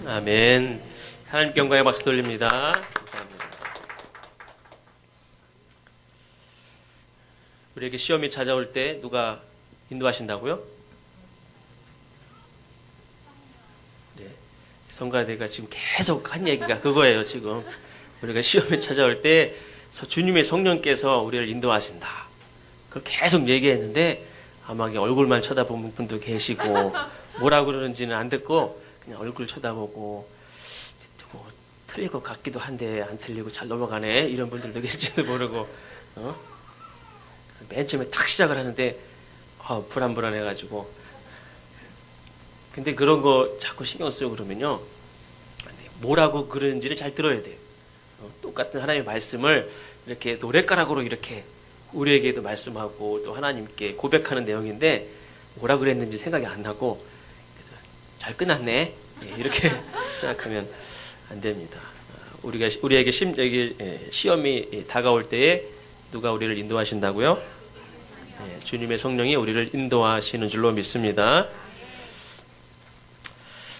아멘. 하나님께 영광의 박수 돌립니다. 감사합니다. 우리에게 시험이 찾아올 때 누가 인도하신다고요? 네. 성가대가 지금 계속 한 얘기가 그거예요. 지금 우리가 시험이 찾아올 때 주님의 성령께서 우리를 인도하신다. 그걸 계속 얘기했는데 아마 얼굴만 쳐다보는 분도 계시고 뭐라고 그러는지는 안 듣고 그냥 얼굴 쳐다보고 뭐 틀릴 것 같기도 한데 안 틀리고 잘 넘어가네 이런 분들도 계실지도 모르고 그래서 맨 처음에 딱 시작을 하는데 불안해가지고 근데 그런 거 자꾸 신경 쓰고 그러면요 뭐라고 그러는지를 잘 들어야 돼요. 똑같은 하나님의 말씀을 이렇게 노랫가락으로 이렇게 우리에게도 말씀하고 또 하나님께 고백하는 내용인데 뭐라 그랬는지 생각이 안 나고 잘 끝났네 이렇게 생각하면 안 됩니다. 우리에게 시험이 다가올 때에 누가 우리를 인도하신다고요? 주님의 성령이 우리를 인도하시는 줄로 믿습니다.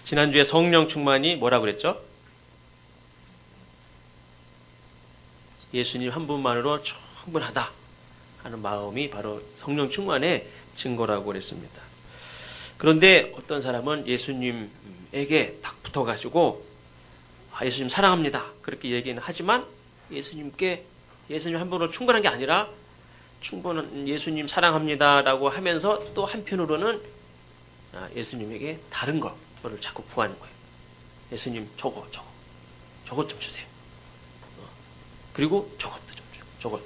지난주에 성령 충만이 뭐라 그랬죠? 예수님 한 분만으로 충분하다 하는 마음이 바로 성령 충만의 증거라고 그랬습니다. 그런데 어떤 사람은 예수님에게 딱 붙어가지고 예수님 사랑합니다 그렇게 얘기는 하지만 예수님 한 분으로 충분한 게 아니라 충분한 예수님 사랑합니다라고 하면서 또 한편으로는 예수님에게 다른 거를 자꾸 구하는 거예요. 예수님 저것 좀 주세요. 그리고 저것도 좀 주세요. 저것.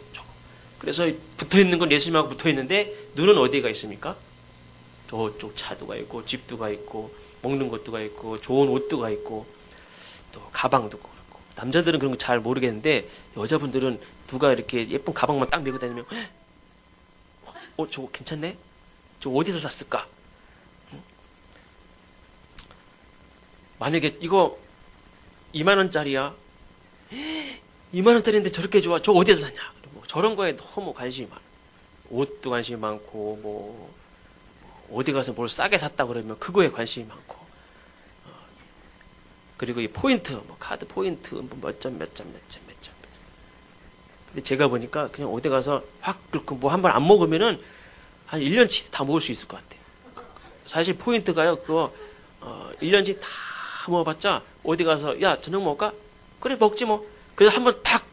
그래서 붙어있는 건 예수님하고 붙어있는데 눈은 어디가 있습니까? 저쪽 차도가 있고 집도가 있고 먹는 것도가 있고 좋은 옷도가 있고 또 가방도 그렇고 남자들은 그런 거 잘 모르겠는데 여자분들은 누가 이렇게 예쁜 가방만 딱 메고 다니면 저거 괜찮네? 저거 어디서 샀을까? 만약에 이거 2만 원짜리야 2만 원짜리인데 저렇게 좋아 저거 어디서 샀냐? 저런 거에 너무 관심이 많아. 옷도 관심이 많고 뭐 어디 가서 뭘 싸게 샀다 그러면 그거에 관심이 많고 그리고 이 포인트 카드 포인트 몇 점. 근데 제가 보니까 그냥 어디 가서 확 긁고 뭐 한 번 안 먹으면은 한 1년치 다 먹을 수 있을 것 같아요. 사실 포인트가요 그거 1년치 다 먹어봤자 어디 가서 야 저녁 먹을까? 그래 먹지 뭐. 그래서 한 번 탁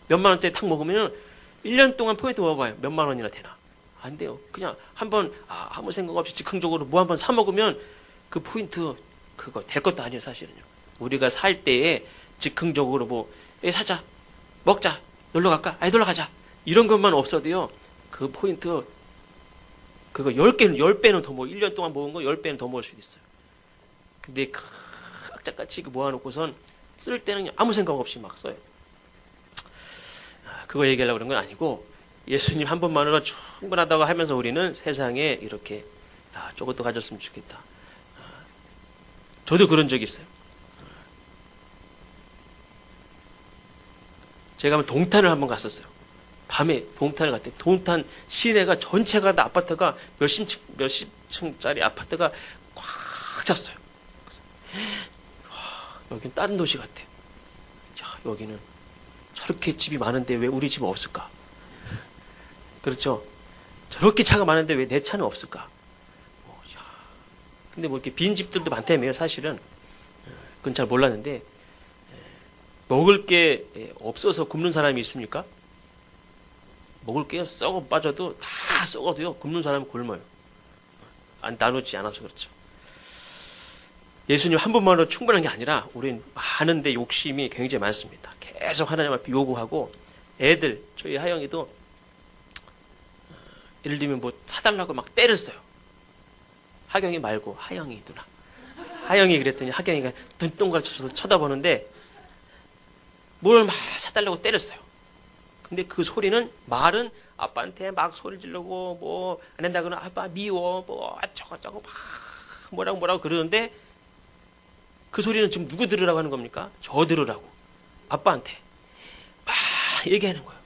몇만 원짜리 탁 먹으면은 1년 동안 포인트 먹어봐요. 몇만 원이나 되나? 안 돼요. 그냥 한번 아무 생각 없이 즉흥적으로 뭐 한번 사 먹으면 그 포인트 그거 될 것도 아니에요. 사실은요. 우리가 살 때에 즉흥적으로 뭐 사자 먹자 놀러 갈까? 놀러 가자 이런 것만 없어도요. 그 포인트 그거 10배는 더 먹어. 1년 동안 먹은 거 10배는 더 먹을 수도 있어요. 근데 악착같이 모아놓고선 쓸 때는 아무 생각 없이 막 써요. 그거 얘기하려고 그런 건 아니고 예수님 한 분만으로 충분하다고 하면서 우리는 세상에 이렇게 저것도 가졌으면 좋겠다. 저도 그런 적이 있어요. 제가 한번 동탄을 한번 갔었어요. 밤에 동탄을 갔대. 동탄 시내가 전체가 다 아파트가 몇십 층짜리 아파트가 꽉 찼어요. 여기는 다른 도시 같아요. 여기는 저렇게 집이 많은데 왜 우리 집은 없을까? 그렇죠? 저렇게 차가 많은데 왜 내 차는 없을까? 근데 뭐 이렇게 빈 집들도 많다며요, 사실은. 그건 잘 몰랐는데, 먹을 게 없어서 굶는 사람이 있습니까? 먹을 게 썩어 빠져도 다 썩어도요, 굶는 사람은 굶어요. 나누지 않아서 그렇죠. 예수님 한 분만으로 충분한 게 아니라 우리는 많은데 욕심이 굉장히 많습니다. 계속 하나님 앞에 요구하고 저희 하영이도 예를 들면 뭐 사달라고 막 때를 써요. 하경이 말고 하영이 누나. 하영이 그랬더니 하경이가 눈동자를 쳐서 쳐다보는데 뭘 막 사달라고 때를 써요. 근데 그 소리는 말은 아빠한테 막 소리 지르고 뭐 안 된다거나 아빠 미워 뭐 저거 막 뭐라고 그러는데 그 소리는 지금 누구 들으라고 하는 겁니까? 저 들으라고. 아빠한테. 막 얘기하는 거예요.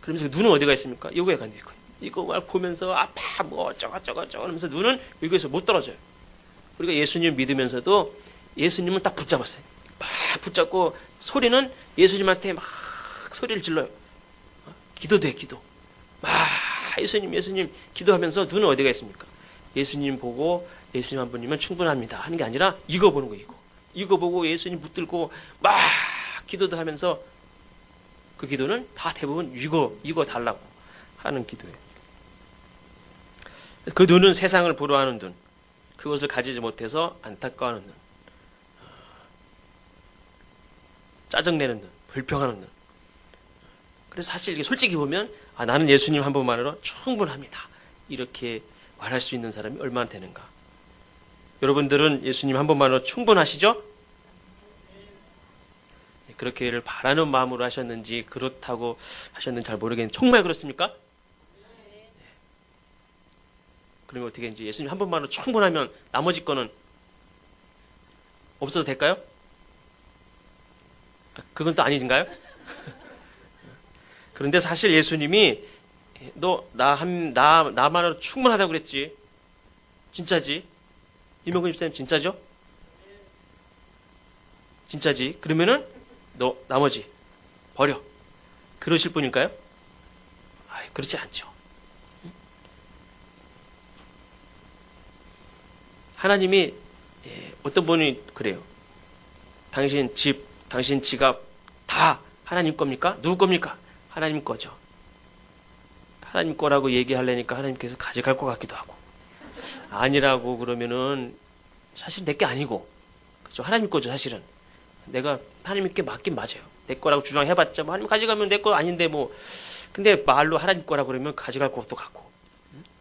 그러면서 눈은 어디가 있습니까? 여기에 가 있는 거예요. 이거 막 보면서 아파 뭐 어쩌고 하면서 눈은 여기에서 못 떨어져요. 우리가 예수님 믿으면서도 예수님은 딱 붙잡았어요. 막 붙잡고 소리는 예수님한테 막 소리를 질러요. 기도돼, 기도. 막 예수님 기도하면서 눈은 어디가 있습니까? 예수님 보고 예수님 한 분이면 충분합니다 하는 게 아니라 이거 보는 거예요. 이거 보고 예수님 붙들고 막 기도도 하면서 그 기도는 다 대부분 이거 달라고 하는 기도예요. 그 눈은 세상을 부러워하는 눈, 그것을 가지지 못해서 안타까워하는 눈, 짜증내는 눈, 불평하는 눈. 그래서 사실 이게 솔직히 보면 나는 예수님 한 분만으로 충분합니다 이렇게 말할 수 있는 사람이 얼마나 되는가. 여러분들은 예수님 한 분만으로 충분하시죠? 그렇게를 바라는 마음으로 하셨는지 그렇다고 하셨는지 잘 모르겠는데 정말 그렇습니까? 그러면 어떻게 이제 예수님 한 분만으로 충분하면 나머지 거는 없어도 될까요? 그건 또 아닌가요? 그런데 사실 예수님이 너 나만으로 충분하다고 그랬지. 진짜지? 이명근 집사님 진짜죠? 진짜지? 그러면은 너 나머지 버려. 그러실 분일까요? 그렇지 않죠. 하나님이 어떤 분이 그래요. 당신 집, 당신 지갑 다 하나님 겁니까? 누구 겁니까? 하나님 거죠. 하나님 거라고 얘기하려니까 하나님께서 가져갈 것 같기도 하고, 아니라고 그러면은 사실 내 게 아니고, 그렇죠? 하나님 거죠. 사실은 내가 하나님께 맡긴 맞아요. 내 거라고 주장해봤자 뭐 하나님 가져가면 내 거 아닌데 뭐. 근데 말로 하나님 거라고 그러면 가져갈 것도 같고,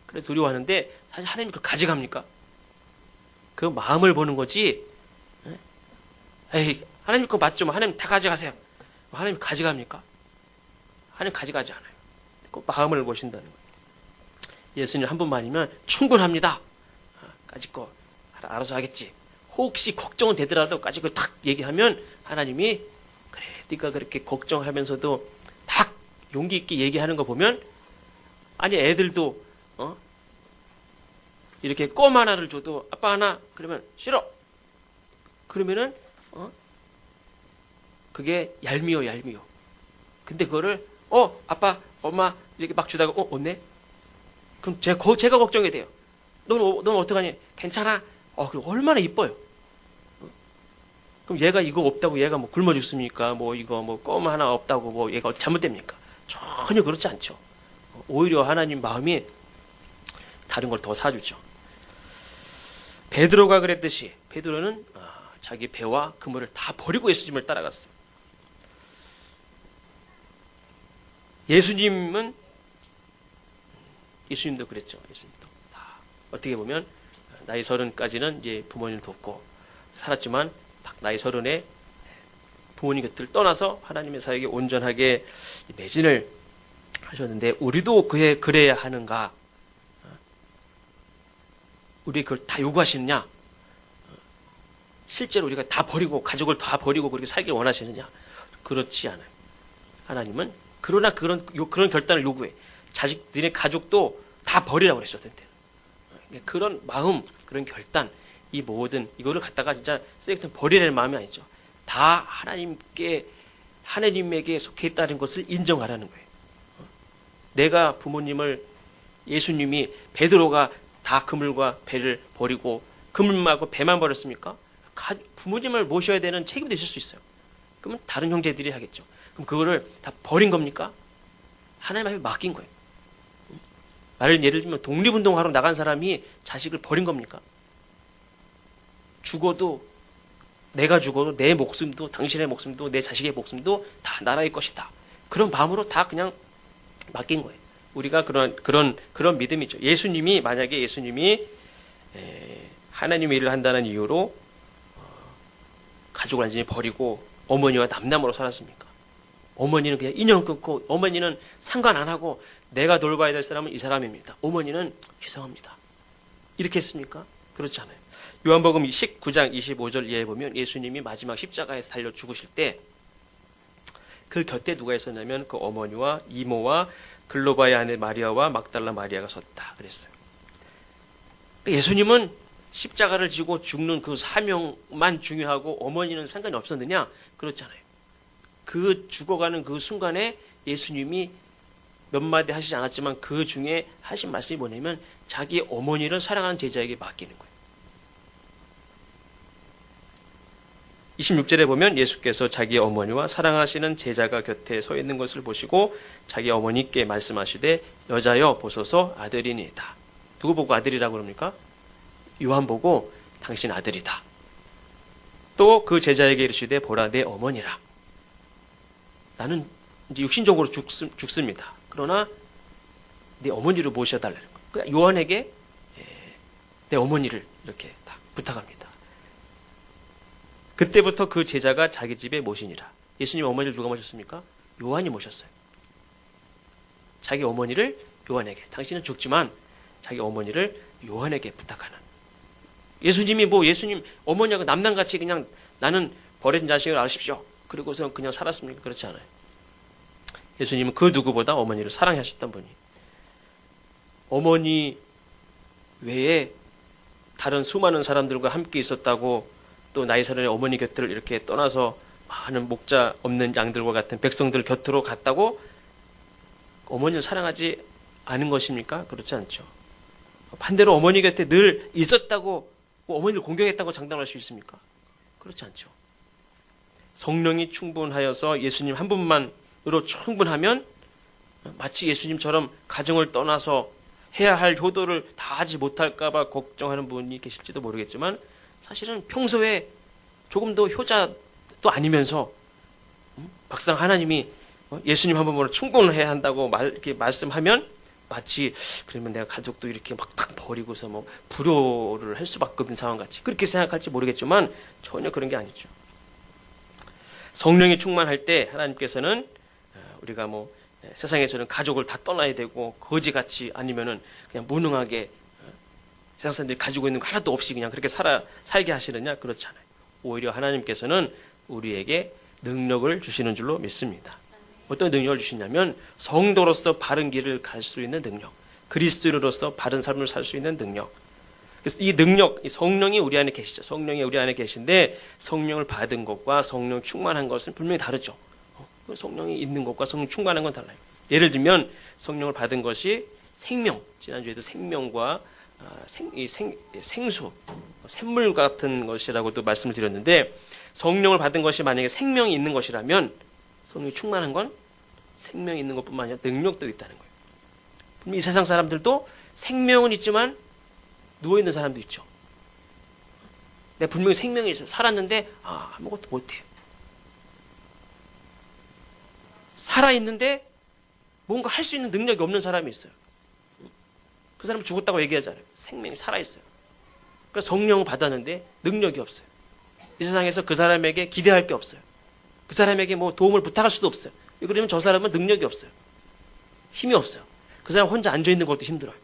그래서 두려워하는데 사실 하나님이 그걸 가져갑니까? 그 마음을 보는 거지. 에이, 하나님 거 맞죠? 하나님 다 가져가세요. 하나님 가져갑니까? 하나님 가져가지 않아요. 그 마음을 보신다는 거예요. 예수님 한 분만이면 충분합니다. 까짓 거 알아서 하겠지. 혹시 걱정은 되더라도 까짓 거 탁 얘기하면 하나님이 그래, 네가 그렇게 걱정하면서도 탁 용기 있게 얘기하는 거 보면, 아니 애들도 이렇게 껌 하나를 줘도 아빠 하나 그러면 싫어. 그러면은 그게 얄미워. 근데 그거를 아빠 엄마 이렇게 막 주다가 없네. 그럼 제가 걱정이 돼요. 넌 어떡하니? 괜찮아. 그럼 얼마나 이뻐요. 그럼 얘가 이거 없다고 얘가 뭐 굶어 죽습니까? 뭐 이거 뭐 껌 하나 없다고 뭐 얘가 잘못됩니까? 전혀 그렇지 않죠. 오히려 하나님 마음이 다른 걸 더 사주죠. 베드로가 그랬듯이 베드로는 자기 배와 그물을 다 버리고 예수님을 따라갔어요. 예수님도 그랬죠. 예수님도 다 어떻게 보면 나이 30까지는 이제 부모님을 돕고 살았지만 딱 나이 30에 부모님 곁을 떠나서 하나님의 사역에 온전하게 매진을 하셨는데, 우리도 그래야 하는가? 우리 그걸 다 요구하시느냐? 실제로 우리가 다 버리고 가족을 다 버리고 그렇게 살길 원하시느냐? 그렇지 않아요. 하나님은 그러나 그런 결단을 요구해. 너네 가족도 다 버리라고 그랬었던 때. 그런 마음, 그런 결단, 이 모든 이거를 갖다가 진짜 쓰레기통 버리라는 마음이 아니죠. 다 하나님에게 속해 있다는 것을 인정하라는 거예요. 내가 부모님을, 예수님이 베드로가 다 그물과 배를 버리고 그물하고 배만 버렸습니까? 부모님을 모셔야 되는 책임도 있을 수 있어요. 그러면 다른 형제들이 하겠죠. 그럼 그거를 다 버린 겁니까? 하나님 앞에 맡긴 거예요. 예를 들면 독립운동하러 나간 사람이 자식을 버린 겁니까? 내가 죽어도 내 목숨도, 당신의 목숨도, 내 자식의 목숨도 다 나라의 것이다. 그런 마음으로 다 그냥 맡긴 거예요. 우리가 그런 믿음이죠. 만약에 예수님이 하나님의 일을 한다는 이유로 가족을 완전히 버리고 어머니와 남남으로 살았습니까? 어머니는 그냥 인연 끊고, 어머니는 상관 안 하고 내가 돌봐야 될 사람은 이 사람입니다. 어머니는 죄송합니다. 이렇게 했습니까? 그렇지 않아요. 요한복음 19장 25절 이하에 보면 예수님이 마지막 십자가에서 달려 죽으실 때 그 곁에 누가 있었냐면 그 어머니와 이모와 글로바의 아내 마리아와 막달라 마리아가 섰다 그랬어요. 예수님은 십자가를 지고 죽는 그 사명만 중요하고 어머니는 상관이 없었느냐? 그렇잖아요. 그 죽어가는 그 순간에 예수님이 몇 마디 하시지 않았지만 그 중에 하신 말씀이 뭐냐면 자기 어머니를 사랑하는 제자에게 맡기는 거예요. 26절에 보면 예수께서 자기 어머니와 사랑하시는 제자가 곁에 서 있는 것을 보시고 자기 어머니께 말씀하시되 여자여 보소서 아들이니이다. 누구 보고 아들이라고 그럽니까? 요한 보고 당신 아들이다. 또 그 제자에게 이르시되 보라 내 어머니라. 나는 이제 육신적으로 죽습니다. 그러나 내 어머니를 모셔달라는 거예요. 그러니까 요한에게 내 어머니를 이렇게 다 부탁합니다. 그때부터 그 제자가 자기 집에 모시니라. 예수님 어머니를 누가 모셨습니까? 요한이 모셨어요. 자기 어머니를 요한에게. 당신은 죽지만 자기 어머니를 요한에게 부탁하는. 예수님이 예수님 어머니하고 남남같이 그냥 나는 버린 자식을 아십시오. 그리고서 그냥 살았습니까? 그렇지 않아요. 예수님은 그 누구보다 어머니를 사랑하셨던 분이. 어머니 외에 다른 수많은 사람들과 함께 있었다고 또 나이사른의 어머니 곁을 이렇게 떠나서 많은 목자 없는 양들과 같은 백성들 곁으로 갔다고 어머니를 사랑하지 않은 것입니까? 그렇지 않죠. 반대로 어머니 곁에 늘 있었다고 어머니를 공경했다고 장담할 수 있습니까? 그렇지 않죠. 성령이 충분하여서 예수님 한 분만으로 충분하면 마치 예수님처럼 가정을 떠나서 해야 할 효도를 다 하지 못할까 봐 걱정하는 분이 계실지도 모르겠지만 사실은 평소에 조금 더 효자도 아니면서 막상 하나님이 예수님 한 번으로 충분해야 한다고 이렇게 말씀하면 마치 그러면 내가 가족도 이렇게 막 탁 버리고서 불효를 할 수밖에 없는 상황 같이 그렇게 생각할지 모르겠지만 전혀 그런 게 아니죠. 성령이 충만할 때 하나님께서는 우리가 세상에서는 가족을 다 떠나야 되고 거지같이 아니면은 그냥 무능하게 세상 사람들이 가지고 있는 거 하나도 없이 그냥 그렇게 살게 하시느냐? 그렇지 않아요. 오히려 하나님께서는 우리에게 능력을 주시는 줄로 믿습니다. 어떤 능력을 주시냐면 성도로서 바른 길을 갈 수 있는 능력, 그리스도인으로서 바른 삶을 살 수 있는 능력. 그래서 이 능력, 이 성령이 우리 안에 계시죠. 성령이 우리 안에 계신데 성령을 받은 것과 성령 충만한 것은 분명히 다르죠. 성령이 있는 것과 성령 충만한 건 달라요. 예를 들면 성령을 받은 것이 생명, 지난주에도 생명과 생수, 샘물 같은 것이라고도 말씀을 드렸는데 성령을 받은 것이 만약에 생명이 있는 것이라면 성령이 충만한 건 생명이 있는 것뿐만 아니라 능력도 있다는 거예요. 이 세상 사람들도 생명은 있지만 누워있는 사람도 있죠. 내가 분명히 생명이 있어요. 살았는데 아무것도 못해요. 살아있는데 뭔가 할 수 있는 능력이 없는 사람이 있어요. 그 사람은 죽었다고 얘기하잖아요. 생명이 살아있어요. 그래서 성령을 받았는데 능력이 없어요. 이 세상에서 그 사람에게 기대할 게 없어요. 그 사람에게 도움을 부탁할 수도 없어요. 그러면 저 사람은 능력이 없어요. 힘이 없어요. 그 사람 혼자 앉아있는 것도 힘들어요.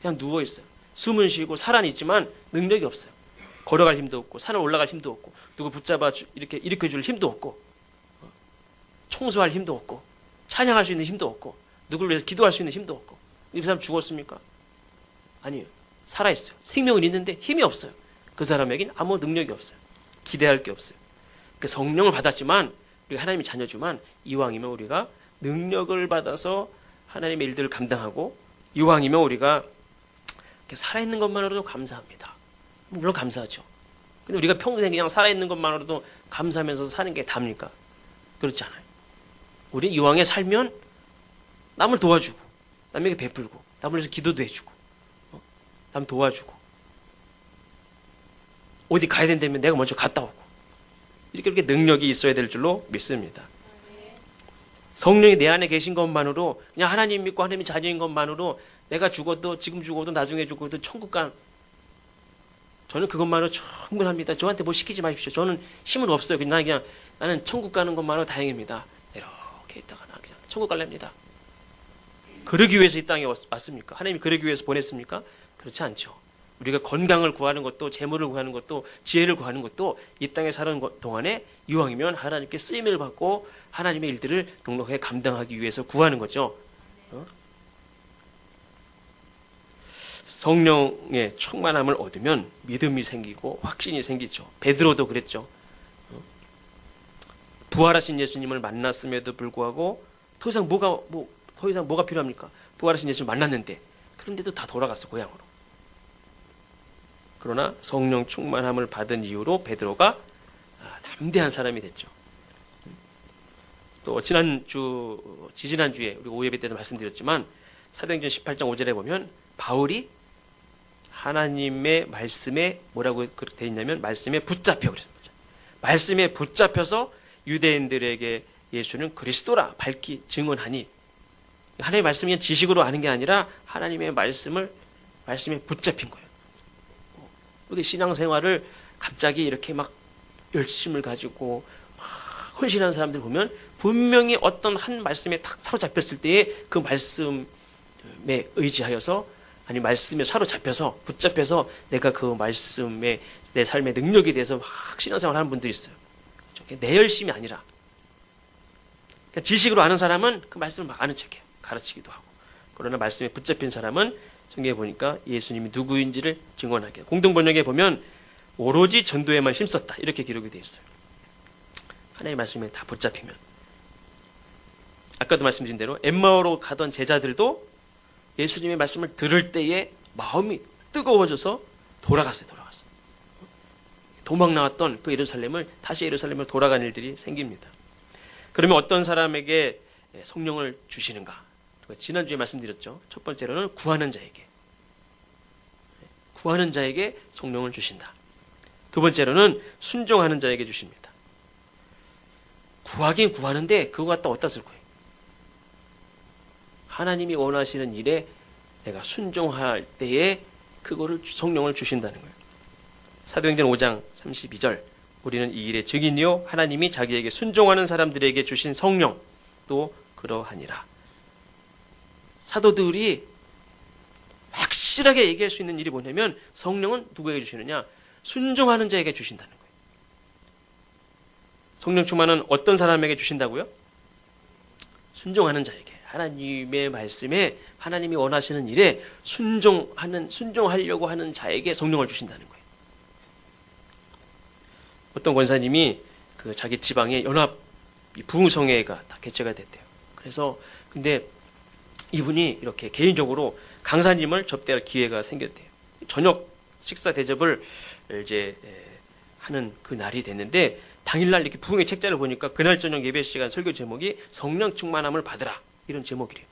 그냥 누워있어요. 숨은 쉬고 살아는 있지만 능력이 없어요. 걸어갈 힘도 없고 산을 올라갈 힘도 없고 누구 붙잡아 이렇게 일으켜줄 힘도 없고 청소할 힘도 없고 찬양할 수 있는 힘도 없고 누구를 위해서 기도할 수 있는 힘도 없고 이 사람 죽었습니까? 아니에요. 살아있어요. 생명은 있는데 힘이 없어요. 그 사람에게는 아무 능력이 없어요. 기대할 게 없어요. 성령을 받았지만 우리가 하나님의 자녀지만 이왕이면 우리가 능력을 받아서 하나님의 일들을 감당하고 이왕이면 우리가 살아있는 것만으로도 감사합니다. 물론 감사하죠. 근데 우리가 평생 그냥 살아있는 것만으로도 감사하면서 사는 게 답니까? 그렇지 않아요. 우리 이왕에 살면 남을 도와주고 남에게 베풀고 남을 위해서 기도도 해주고 남 도와주고 어디 가야 된다면 내가 먼저 갔다 오고 이렇게 능력이 있어야 될 줄로 믿습니다. 성령이 내 안에 계신 것만으로 그냥 하나님 믿고 하나님의 자녀인 것만으로 내가 죽어도 지금 죽어도 나중에 죽어도 천국 간 저는 그것만으로 충분합니다. 저한테 뭐 시키지 마십시오. 저는 힘은 없어요. 그냥 나는 천국 가는 것만으로 다행입니다. 이렇게 있다가 나 그냥 천국 갈랍니다. 그러기 위해서 이 땅에 왔습니까? 하나님이 그러기 위해서 보냈습니까? 그렇지 않죠. 우리가 건강을 구하는 것도 재물을 구하는 것도 지혜를 구하는 것도 이 땅에 사는 동안에 이왕이면 하나님께 쓰임을 받고 하나님의 일들을 넉넉하게 감당하기 위해서 구하는 거죠. 성령의 충만함을 얻으면 믿음이 생기고 확신이 생기죠. 베드로도 그랬죠. 부활하신 예수님을 만났음에도 불구하고 더 이상 뭐가 필요합니까? 부활하신 예수님을 만났는데, 그런데도 다 돌아갔어, 고향으로. 그러나 성령 충만함을 받은 이후로 베드로가 담대한 사람이 됐죠. 또 지지난주에 우리 오예배 때도 말씀드렸지만 사도행전 18장 5절에 보면 바울이 하나님의 말씀에 뭐라고 되어 있냐면 말씀에 붙잡혀 그랬습니다. 말씀에 붙잡혀서 유대인들에게 예수는 그리스도라 밝히 증언하니, 하나님의 말씀이 그냥 지식으로 아는 게 아니라 하나님의 말씀에 붙잡힌 거예요. 우리 신앙생활을 갑자기 이렇게 막 열심을 가지고 헌신하는 사람들 보면 분명히 어떤 한 말씀에 탁 사로잡혔을 때에 그 말씀에 의지하여서, 아니 말씀에 사로잡혀서 붙잡혀서 내가 그 말씀에 내 삶의 능력에 대해서 막 신앙생활 하는 분들이 있어요. 내 열심이 아니라. 그러니까 지식으로 아는 사람은 그 말씀을 막 아는 척해요. 가르치기도 하고. 그러나 말씀에 붙잡힌 사람은 성경에 보니까 예수님이 누구인지를 증언하게. 공동번역에 보면 오로지 전도에만 힘썼다, 이렇게 기록이 되어 있어요. 하나님의 말씀에 다 붙잡히면. 아까도 말씀드린 대로 엠마오로 가던 제자들도 예수님의 말씀을 들을 때에 마음이 뜨거워져서 돌아갔어요. 도망 나왔던 그 예루살렘을 다시 예루살렘으로 돌아간 일들이 생깁니다. 그러면 어떤 사람에게 성령을 주시는가? 지난주에 말씀드렸죠. 첫 번째로는 구하는 자에게 성령을 주신다. 두 번째로는 순종하는 자에게 주십니다. 구하긴 구하는데 그거 갖다 어디다 쓸 거예요? 하나님이 원하시는 일에 내가 순종할 때에 그거를 성령을 주신다는 거예요. 사도행전 5장 32절, 우리는 이 일의 증인이요 하나님이 자기에게 순종하는 사람들에게 주신 성령 또 그러하니라. 사도들이 확실하게 얘기할 수 있는 일이 뭐냐면 성령은 누구에게 주시느냐? 순종하는 자에게 주신다는 거예요. 성령 충만은 어떤 사람에게 주신다고요? 순종하는 자에게. 하나님의 말씀에 하나님이 원하시는 일에 순종하려고 하는 자에게 성령을 주신다는 거예요. 어떤 권사님이 그 자기 지방에 연합 부흥성회가 다 개최가 됐대요. 그래서 근데 이분이 이렇게 개인적으로 강사님을 접대할 기회가 생겼대요. 저녁 식사 대접을 이제 하는 그 날이 됐는데, 당일날 이렇게 부흥의 책자를 보니까 그날 저녁 예배 시간 설교 제목이 성령 충만함을 받으라, 이런 제목이래요.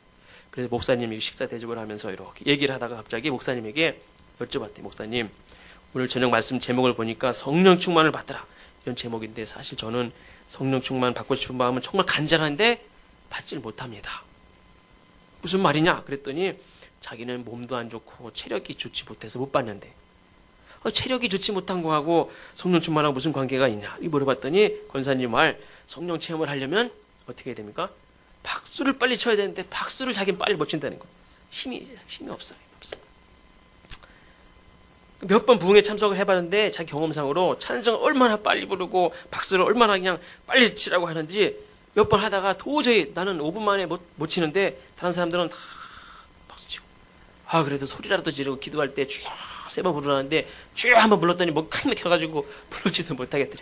그래서 목사님이 식사 대접을 하면서 이렇게 얘기를 하다가 갑자기 목사님에게 여쭤봤대요. 목사님, 오늘 저녁 말씀 제목을 보니까 성령 충만을 받으라, 이런 제목인데 사실 저는 성령 충만 받고 싶은 마음은 정말 간절한데 받지를 못합니다. 무슨 말이냐? 그랬더니 자기는 몸도 안 좋고 체력이 좋지 못해서 못 받는데, 체력이 좋지 못한 거하고 성령 충만하고 무슨 관계가 있냐? 이 물어봤더니 권사님 말, 성령 체험을 하려면 어떻게 해야 됩니까? 박수를 빨리 쳐야 되는데 박수를 자기는 빨리 못 친다는 거. 힘이 없어요. 몇 번 부흥에 참석을 해봤는데 자기 경험상으로 찬성을 얼마나 빨리 부르고 박수를 얼마나 그냥 빨리 치라고 하는지 몇 번 하다가 도저히 나는 5분 만에 못 치는데 다른 사람들은 다 박수치고, 그래도 소리라도 지르고 기도할 때 주여 3번 부르라는데 주여 한번 불렀더니 뭐 칵 막혀가지고 부르지도 못하겠더래.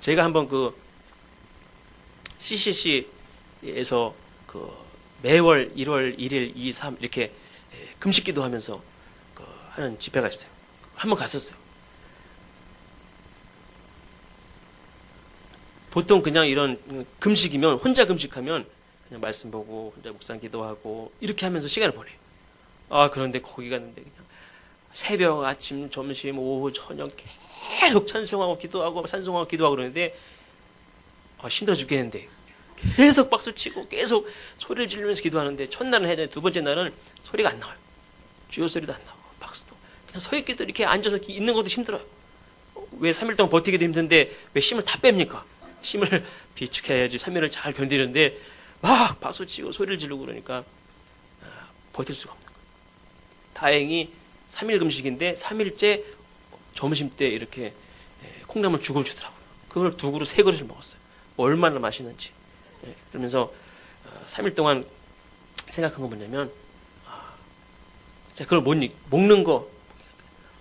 제가 한번 그 CCC에서 그 매월 1월 1일, 2, 3 이렇게 금식 기도하면서 하는 집회가 있어요. 한번 갔었어요. 보통 그냥 이런 금식이면 혼자 금식하면 그냥 말씀 보고 혼자 묵상 기도하고 이렇게 하면서 시간을 보내요. 그런데 거기 갔는데 그냥 새벽, 아침, 점심, 오후, 저녁 계속 찬송하고 기도하고 그러는데 힘들어 죽겠는데 계속 박수치고 계속 소리를 지르면서 기도하는데, 첫날은 해야 되는데 두 번째 날은 소리가 안 나와요. 주여 소리도 안 나오고 박수도. 그냥 서 있기도 이렇게 앉아서 있는 것도 힘들어요. 왜 3일 동안 버티기도 힘든데 왜 힘을 다 뺍니까? 힘을 비축해야지 3일을 잘 견디는데 막 박수치고 소리를 지르고 그러니까 버틸 수가 없는 거예요. 다행히 3일 금식인데 3일째 점심때 이렇게 콩나물 죽을 주더라고요. 그걸 2그릇 3그릇을 먹었어요. 얼마나 맛있는지. 그러면서 3일 동안 생각한 건 뭐냐면 자, 그걸 먹는 거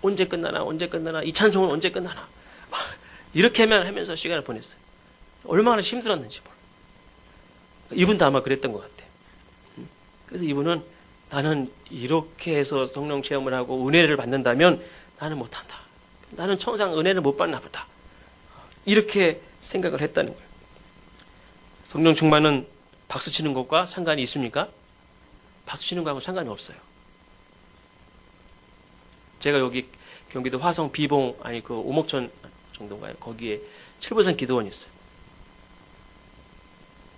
언제 끝나나 언제 끝나나 이 찬송은 언제 끝나나 막 이렇게만 하면서 시간을 보냈어요. 얼마나 힘들었는지 몰라. 이분도 아마 그랬던 것 같아요. 그래서 이분은 나는 이렇게 해서 성령 체험을 하고 은혜를 받는다면 나는 못한다. 나는 천상 은혜를 못 받나 보다. 이렇게 생각을 했다는 거예요. 성령 충만은 박수 치는 것과 상관이 있습니까? 박수 치는 거하고 상관이 없어요. 제가 여기 경기도 화성 비봉 그 오목천 정도인가요? 거기에 칠보산 기도원이 있어요.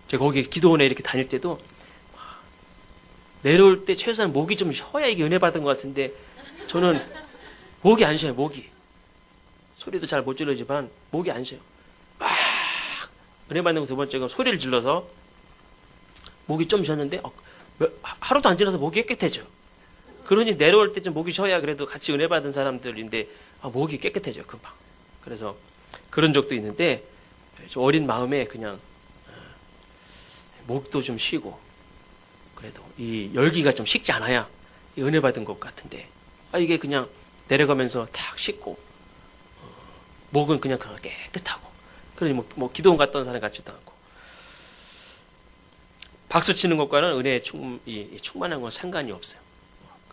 제가 거기 기도원에 이렇게 다닐 때도 내려올 때 최소한 목이 좀 쉬어야 이게 은혜 받은 것 같은데 저는 목이 안 쉬어요. 목이 소리도 잘 못 지르지만 목이 안 쉬어요. 막 은혜 받는 거 두 번째가 소리를 질러서 목이 좀 쉬었는데 하루도 안 지나서 목이 깨끗해져. 그러니 내려올 때 좀 목이 쉬어야 그래도 같이 은혜 받은 사람들인데 목이 깨끗해져요 금방. 그래서 그런 적도 있는데 좀 어린 마음에 그냥 목도 좀 쉬고 그래도 이 열기가 좀 식지 않아야 이 은혜 받은 것 같은데 이게 그냥 내려가면서 탁 씻고 목은 그냥 깨끗하고 그러니 뭐 기도원 갔던 사람 같지도 않고 박수 치는 것과는 은혜의 충만한 건 상관이 없어요.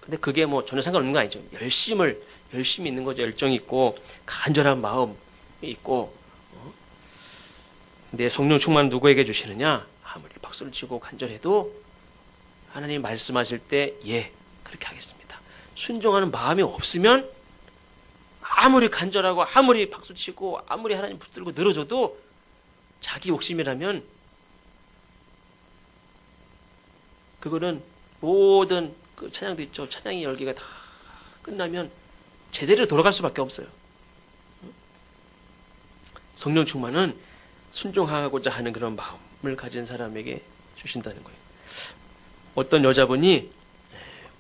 근데 그게 뭐 전혀 상관없는 거 아니죠. 열심히 있는 거죠. 열정이 있고 간절한 마음이 있고 근데 성령 충만은 누구에게 주시느냐? 아무리 박수를 치고 간절해도 하나님 말씀하실 때 그렇게 하겠습니다. 순종하는 마음이 없으면 아무리 간절하고 아무리 박수치고 아무리 하나님 붙들고 늘어져도 자기 욕심이라면 그거는 모든 그 찬양도 있죠. 찬양의 열기가 다 끝나면 제대로 돌아갈 수밖에 없어요. 성령 충만은 순종하고자 하는 그런 마음을 가진 사람에게 주신다는 거예요. 어떤 여자분이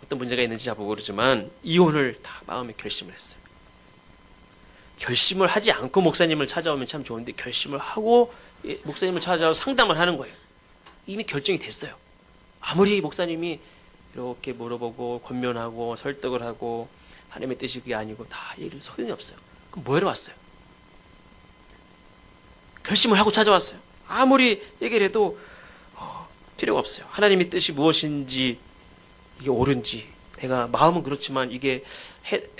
어떤 문제가 있는지 잘 모르지만 이혼을 다 마음에 결심을 했어요. 결심을 하지 않고 목사님을 찾아오면 참 좋은데 결심을 하고 목사님을 찾아와 상담을 하는 거예요. 이미 결정이 됐어요. 아무리 목사님이 이렇게 물어보고 권면하고 설득을 하고 하나님의 뜻이 그게 아니고 다 얘기를 소용이 없어요. 그럼 뭐하러 왔어요? 결심을 하고 찾아왔어요. 아무리 얘기를 해도 필요가 없어요. 하나님의 뜻이 무엇인지 이게 옳은지 내가 마음은 그렇지만 이게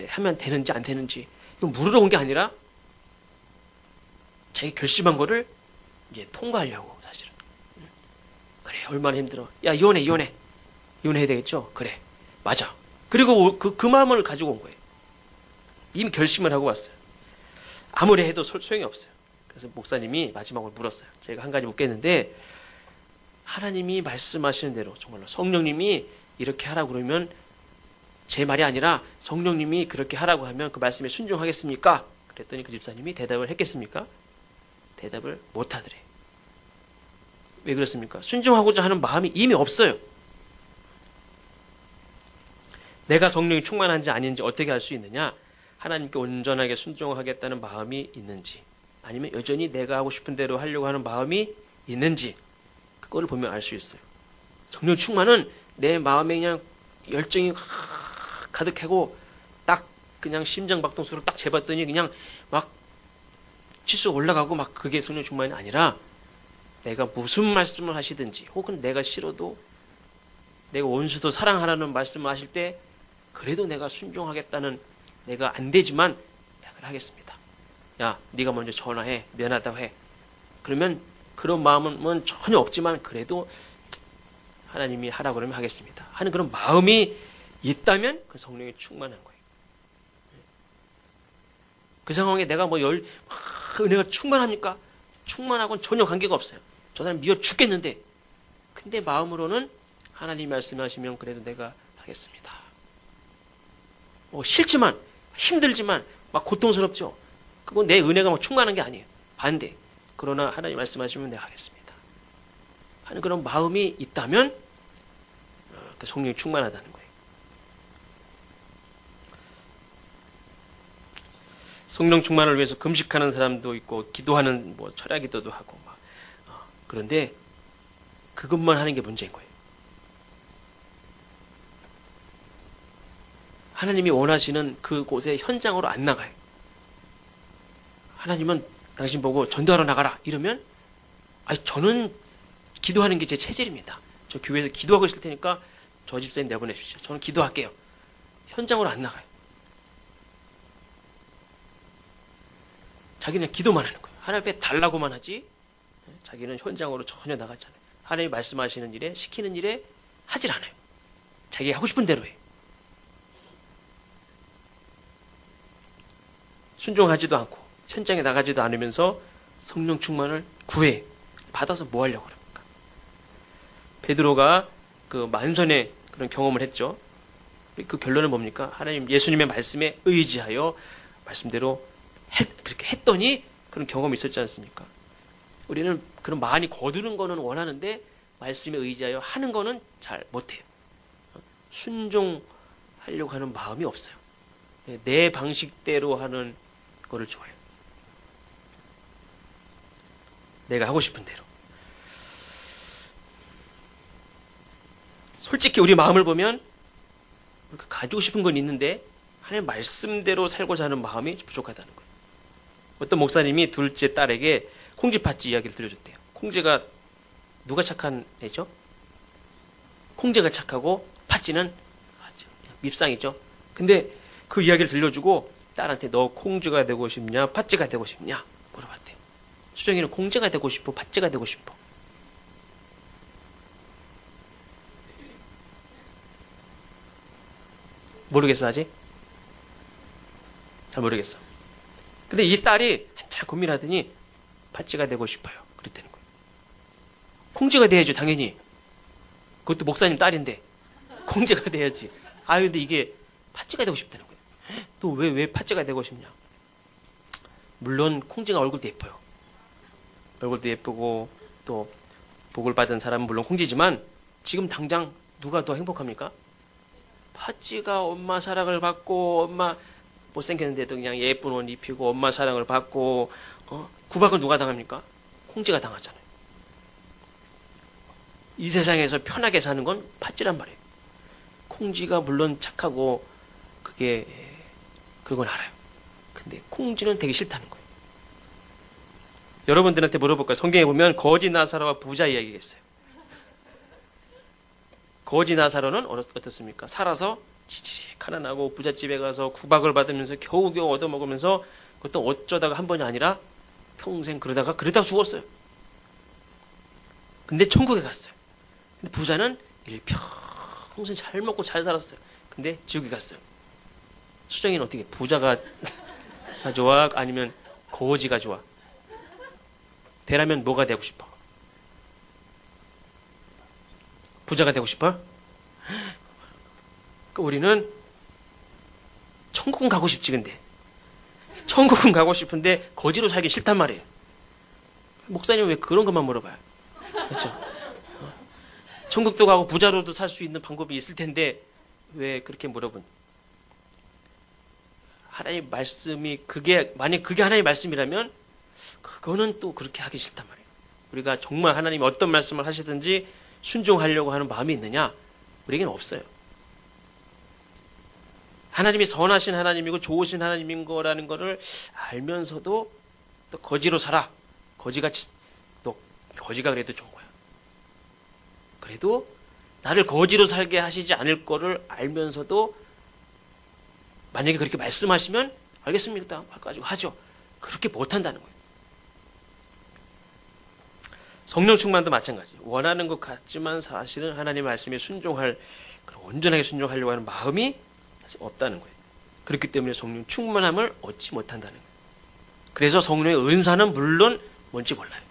하면 되는지 안 되는지 이거 물으러 온 게 아니라 자기 결심한 거를 이제 통과하려고 사실은. 그래 얼마나 힘들어. 야 이혼해야 되겠죠? 그래 맞아. 그리고 그 마음을 가지고 온 거예요. 이미 결심을 하고 왔어요. 아무리 해도 소용이 없어요. 그래서 목사님이 마지막으로 물었어요. 제가 한 가지 묻겠는데 하나님이 말씀하시는 대로 정말로 성령님이 이렇게 하라고 그러면 제 말이 아니라 성령님이 그렇게 하라고 하면 그 말씀에 순종하겠습니까? 그랬더니 그 집사님이 대답을 했겠습니까? 대답을 못 하더래. 왜 그렇습니까? 순종하고자 하는 마음이 이미 없어요. 내가 성령이 충만한지 아닌지 어떻게 알 수 있느냐? 하나님께 온전하게 순종하겠다는 마음이 있는지 아니면 여전히 내가 하고 싶은 대로 하려고 하는 마음이 있는지 그거를 보면 알 수 있어요. 성령 충만은 내 마음에 그냥 열정이 가득하고 딱 그냥 심장박동수로 딱 재봤더니 그냥 막 치수 올라가고 막 그게 성령 충만이 아니라 내가 무슨 말씀을 하시든지 혹은 내가 싫어도 내가 원수도 사랑하라는 말씀을 하실 때 그래도 내가 순종하겠다는 내가 안 되지만 약을 하겠습니다. 야 네가 먼저 전화해 미안하다고 해. 그러면 그런 마음은 전혀 없지만 그래도 하나님이 하라고 그러면 하겠습니다 하는 그런 마음이 있다면 그 성령이 충만한 거예요. 그 상황에 내가 은혜가 충만합니까? 충만하고는 전혀 관계가 없어요. 저 사람 미워 죽겠는데 근데 마음으로는 하나님 말씀하시면 그래도 내가 하겠습니다. 싫지만 힘들지만 막 고통스럽죠. 그건 내 은혜가 막 충만한 게 아니에요. 반대. 그러나 하나님 말씀하시면 내가 하겠습니다 하는 그런 마음이 있다면 그 성령이 충만하다는 거예요. 성령 충만을 위해서 금식하는 사람도 있고 기도하는 철야 기도도 하고 그런데 그것만 하는 게 문제인 거예요. 하나님이 원하시는 그곳에 현장으로 안 나가요. 하나님은 당신 보고 전도하러 나가라 이러면 저는 기도하는 게 제 체질입니다. 저 교회에서 기도하고 있을 테니까 저 집사님 내보내십시오. 저는 기도할게요. 현장으로 안 나가요. 자기는 기도만 하는 거예요. 하나님 앞에 달라고만 하지 자기는 현장으로 전혀 나가지 않아요. 하나님이 말씀하시는 일에 시키는 일에 하질 않아요. 자기가 하고 싶은 대로 해요. 순종하지도 않고 현장에 나가지도 않으면서 성령 충만을 구해 받아서 뭐 하려고 그럽니까? 베드로가 그 만선의 그런 경험을 했죠. 그 결론은 뭡니까? 하나님 예수님의 말씀에 의지하여 말씀대로 그렇게 했더니 그런 경험이 있었지 않습니까? 우리는 그런 많이 거두는 거는 원하는데 말씀에 의지하여 하는 거는 잘 못해요. 순종하려고 하는 마음이 없어요. 내 방식대로 하는 거를 좋아해요. 내가 하고 싶은 대로. 솔직히 우리 마음을 보면 가지고 싶은 건 있는데 하나님 말씀대로 살고자 하는 마음이 부족하다는 거예요. 어떤 목사님이 둘째 딸에게 콩쥐팥쥐 이야기를 들려줬대요. 콩쥐가 누가 착한 애죠? 콩쥐가 착하고 팥쥐는 밉상이죠. 근데 그 이야기를 들려주고 딸한테 너 콩쥐가 되고 싶냐 팥쥐가 되고 싶냐 물어봤대요. 수정이는 콩쥐가 되고 싶어 팥쥐가 되고 싶어. 모르겠어 아직? 잘 모르겠어. 근데 이 딸이 한참 고민하더니 팥쥐가 되고 싶어요. 그랬다는 거예요. 콩쥐가 돼야죠 당연히. 그것도 목사님 딸인데 콩쥐가 돼야지. 근데 이게 팥쥐가 되고 싶다는 거예요. 또 왜 팥쥐가 되고 싶냐? 물론 콩쥐가 얼굴도 예뻐요. 얼굴도 예쁘고 또 복을 받은 사람은 물론 콩쥐지만 지금 당장 누가 더 행복합니까? 팥쥐가 엄마 사랑을 받고 엄마 못생겼는데도 그냥 예쁜 옷 입히고 엄마 사랑을 받고 구박을 누가 당합니까? 콩쥐가 당하잖아요. 이 세상에서 편하게 사는 건 팥쥐란 말이에요. 콩쥐가 물론 착하고 그건 알아요. 근데 콩쥐는 되게 싫다는 거예요. 여러분들한테 물어볼까요? 성경에 보면 거지 나사로와 부자 이야기가 있어요. 거지 나사로는 어떻습니까? 살아서 지질이 가난하고 부잣집에 가서 구박을 받으면서 겨우겨우 얻어먹으면서 그것도 어쩌다가 한 번이 아니라 평생 그러다가 죽었어요. 근데 천국에 갔어요. 근데 부자는 일평생 잘 먹고 잘 살았어요. 근데 지옥에 갔어요. 수정이는 어떻게 부자가 좋아? 아니면 거지가 좋아? 되라면 뭐가 되고 싶어? 부자가 되고 싶어? 우리는 천국은 가고 싶지. 근데 천국은 가고 싶은데 거지로 살기 싫단 말이에요. 목사님 왜 그런 것만 물어봐요? 그렇죠? 천국도 가고 부자로도 살 수 있는 방법이 있을 텐데 왜 그렇게 물어본? 하나님 말씀이 만약 그게 하나님의 말씀이라면 그거는 또 그렇게 하기 싫단 말이에요. 우리가 정말 하나님이 어떤 말씀을 하시든지 순종하려고 하는 마음이 있느냐? 우리에게는 없어요. 하나님이 선하신 하나님이고 좋으신 하나님인 거라는 거를 알면서도 또 거지로 살아. 거지가 그래도 좋은 거야. 그래도 나를 거지로 살게 하시지 않을 거를 알면서도 만약에 그렇게 말씀하시면 알겠습니다. 가지고 하죠. 그렇게 못한다는 거예요. 성령 충만도 마찬가지. 원하는 것 같지만 사실은 하나님의 말씀에 온전하게 순종하려고 하는 마음이 사실 없다는 거예요. 그렇기 때문에 성령 충만함을 얻지 못한다는 거예요. 그래서 성령의 은사는 물론 뭔지 몰라요.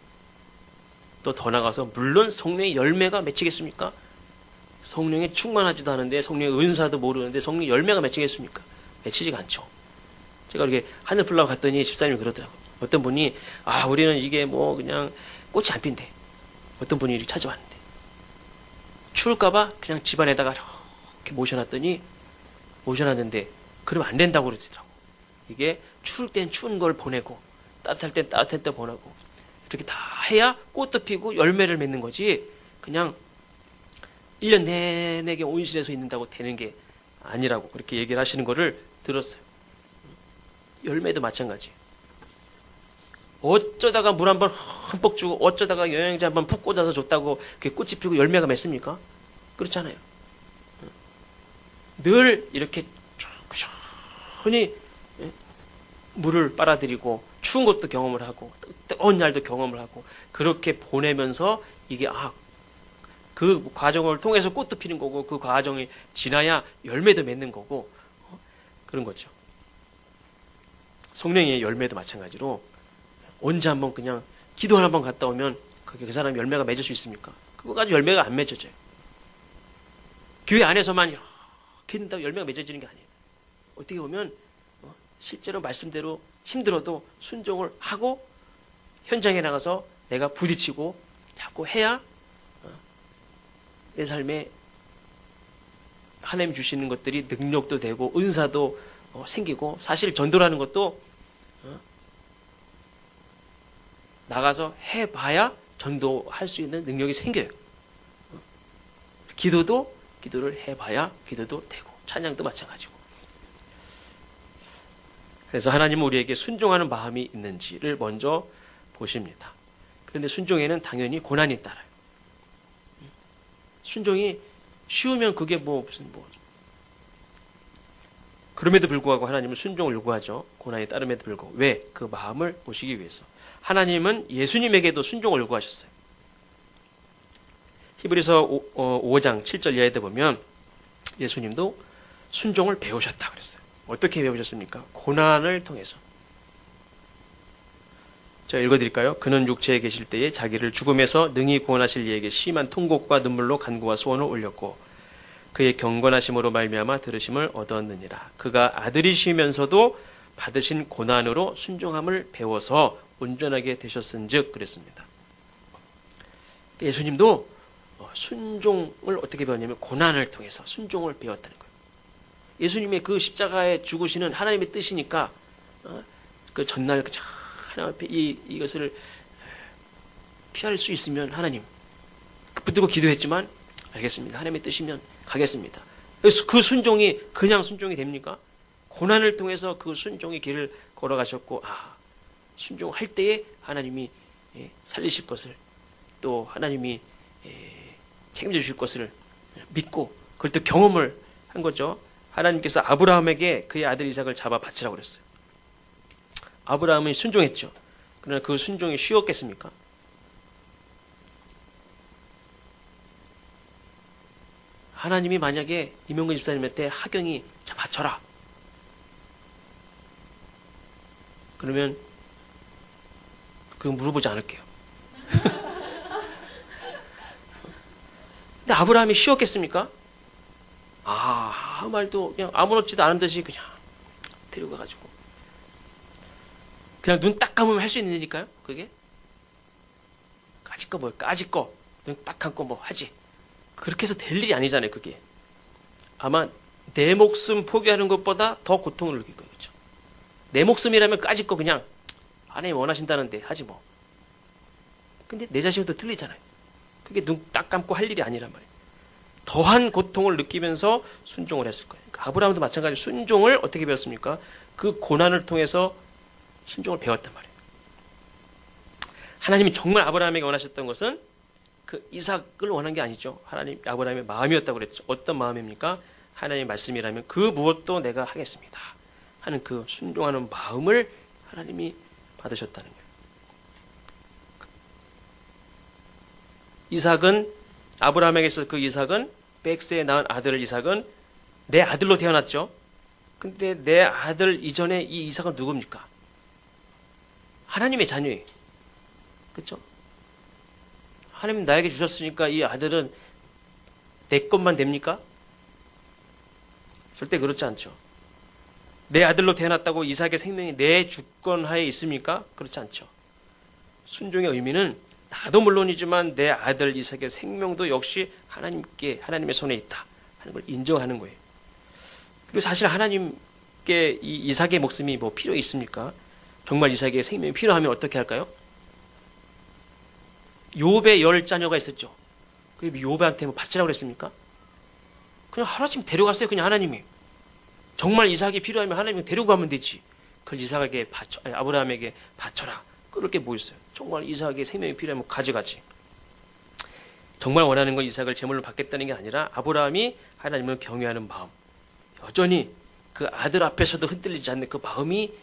또 더 나가서 물론 성령의 열매가 맺히겠습니까? 성령에 충만하지도 않은데 성령의 은사도 모르는데 성령의 열매가 맺히겠습니까? 맺히지가 않죠. 제가 이렇게 하늘 풀라고 갔더니 집사님이 그러더라고요. 어떤 분이 우리는 이게 뭐 그냥 꽃이 안 핀대. 어떤 분이 이렇게 찾아왔는데 추울까봐 그냥 집안에다가 이렇게 모셔놨는데 그러면 안 된다고 그러시더라고. 이게 추울 땐 추운 걸 보내고 따뜻할 땐 따뜻할 때 보내고 이렇게 다 해야 꽃도 피고 열매를 맺는 거지 그냥 1년 내내 온실에서 있는다고 되는 게 아니라고 그렇게 얘기를 하시는 거를 들었어요. 열매도 마찬가지. 어쩌다가 물 한번 흠뻑 주고 어쩌다가 영양제 한번 푹 꽂아서 줬다고 그게 꽃이 피고 열매가 맺습니까? 그렇잖아요. 늘 이렇게 꾸준히 물을 빨아들이고 추운 것도 경험을 하고 뜨거운 날도 경험을 하고 그렇게 보내면서 이게 그 과정을 통해서 꽃도 피는 거고 그 과정이 지나야 열매도 맺는 거고 그런 거죠. 성령의 열매도 마찬가지로 언제 한번 그냥 기도 한번 갔다 오면 그게 그 사람이 열매가 맺을 수 있습니까? 그거 가지고 열매가 안 맺어져요. 교회 안에서만 이렇게 있는다고 열매가 맺어지는 게 아니에요. 어떻게 보면 실제로 말씀대로 힘들어도 순종을 하고 현장에 나가서 내가 부딪히고 자꾸 해야 내 삶에 하나님 주시는 것들이 능력도 되고 은사도 생기고 사실 전도라는 것도 나가서 해봐야 전도할 수 있는 능력이 생겨요. 기도를 해봐야 기도도 되고 찬양도 마찬가지고. 그래서 하나님은 우리에게 순종하는 마음이 있는지를 먼저 보십니다. 그런데 순종에는 당연히 고난이 따라요. 순종이 쉬우면 그게 그럼에도 불구하고 하나님은 순종을 요구하죠. 고난이 따름에도 불구하고. 왜? 그 마음을 보시기 위해서. 하나님은 예수님에게도 순종을 요구하셨어요. 히브리서 5장 7절 이하에도 보면 예수님도 순종을 배우셨다 그랬어요. 어떻게 배우셨습니까? 고난을 통해서. 제가 읽어드릴까요? 그는 육체에 계실 때에 자기를 죽음에서 능히 구원하실 이에게 심한 통곡과 눈물로 간구와 소원을 올렸고 그의 경건하심으로 말미암아 들으심을 얻었느니라. 그가 아들이시면서도 받으신 고난으로 순종함을 배워서 온전하게 되셨은즉 그랬습니다. 예수님도 순종을 어떻게 배웠냐면 고난을 통해서 순종을 배웠다는 거예요. 예수님의 그 십자가에 죽으시는 하나님의 뜻이니까 그 전날 하나님 앞에 이것을 피할 수 있으면 하나님 붙들고 기도했지만 알겠습니다. 하나님의 뜻이면 가겠습니다. 그래서 그 순종이 그냥 순종이 됩니까? 고난을 통해서 그 순종의 길을 걸어가셨고 순종할 때에 하나님이 살리실 것을 또 하나님이 책임져 주실 것을 믿고 그걸 또 경험을 한 거죠. 하나님께서 아브라함에게 그의 아들 이삭을 잡아 바치라고 그랬어요. 아브라함은 순종했죠. 그러나 그 순종이 쉬웠겠습니까? 하나님이 만약에 이명근 집사님한테 하경이 자 바쳐라. 그러면 그건 물어보지 않을게요. 근데 아브라함이 쉬웠겠습니까? 아무 말도 그냥 아무렇지도 않은 듯이 그냥 데리고 가가지고 그냥 눈 딱 감으면 할 수 있는 일일까요? 그게? 까짓거 눈 딱 감고 하지. 그렇게 해서 될 일이 아니잖아요. 그게 아마 내 목숨 포기하는 것보다 더 고통을 느낄 거예요. 그렇죠? 내 목숨이라면 까짓거 그냥 하나님 원하신다는데 하지 뭐. 근데 내 자식도 틀리잖아요. 그게 눈 딱 감고 할 일이 아니란 말이에요. 더한 고통을 느끼면서 순종을 했을 거예요. 그러니까 아브라함도 마찬가지로 순종을 어떻게 배웠습니까? 그 고난을 통해서 순종을 배웠단 말이에요. 하나님이 정말 아브라함에게 원하셨던 것은 그 이삭을 원한 게 아니죠. 하나님 아브라함의 마음이었다고 그랬죠. 어떤 마음입니까? 하나님의 말씀이라면 그 무엇도 내가 하겠습니다 하는 그 순종하는 마음을 하나님이 받으셨다는 거예요. 이삭은 아브라함에게서 그 이삭은 백세에 낳은 아들 이삭은 내 아들로 태어났죠. 근데 내 아들 이전에 이 이삭은 누굽니까? 하나님의 자녀예요. 그렇죠? 하나님 나에게 주셨으니까 이 아들은 내 것만 됩니까? 절대 그렇지 않죠. 내 아들로 태어났다고 이삭의 생명이 내 주권하에 있습니까? 그렇지 않죠. 순종의 의미는 나도 물론이지만 내 아들 이삭의 생명도 역시 하나님의 손에 있다 하는 걸 인정하는 거예요. 그리고 사실 하나님께 이 이삭의 목숨이 필요 있습니까? 정말 이삭의 생명이 필요하면 어떻게 할까요? 욥의 10자녀가 있었죠. 그 욥한테 바치라고 그랬습니까? 그냥 하루아침 데려갔어요. 그냥 하나님이. 정말 이삭이 필요하면 하나님이 데리고 가면 되지. 그걸 이삭에게 아브라함에게 바쳐라. 그럴 게 뭐 있어요. 정말 이삭에게 생명이 필요하면 가져가지. 정말 원하는 건 이삭을 제물로 받겠다는 게 아니라 아브라함이 하나님을 경외하는 마음, 여전히 그 아들 앞에서도 흔들리지 않는 그 마음이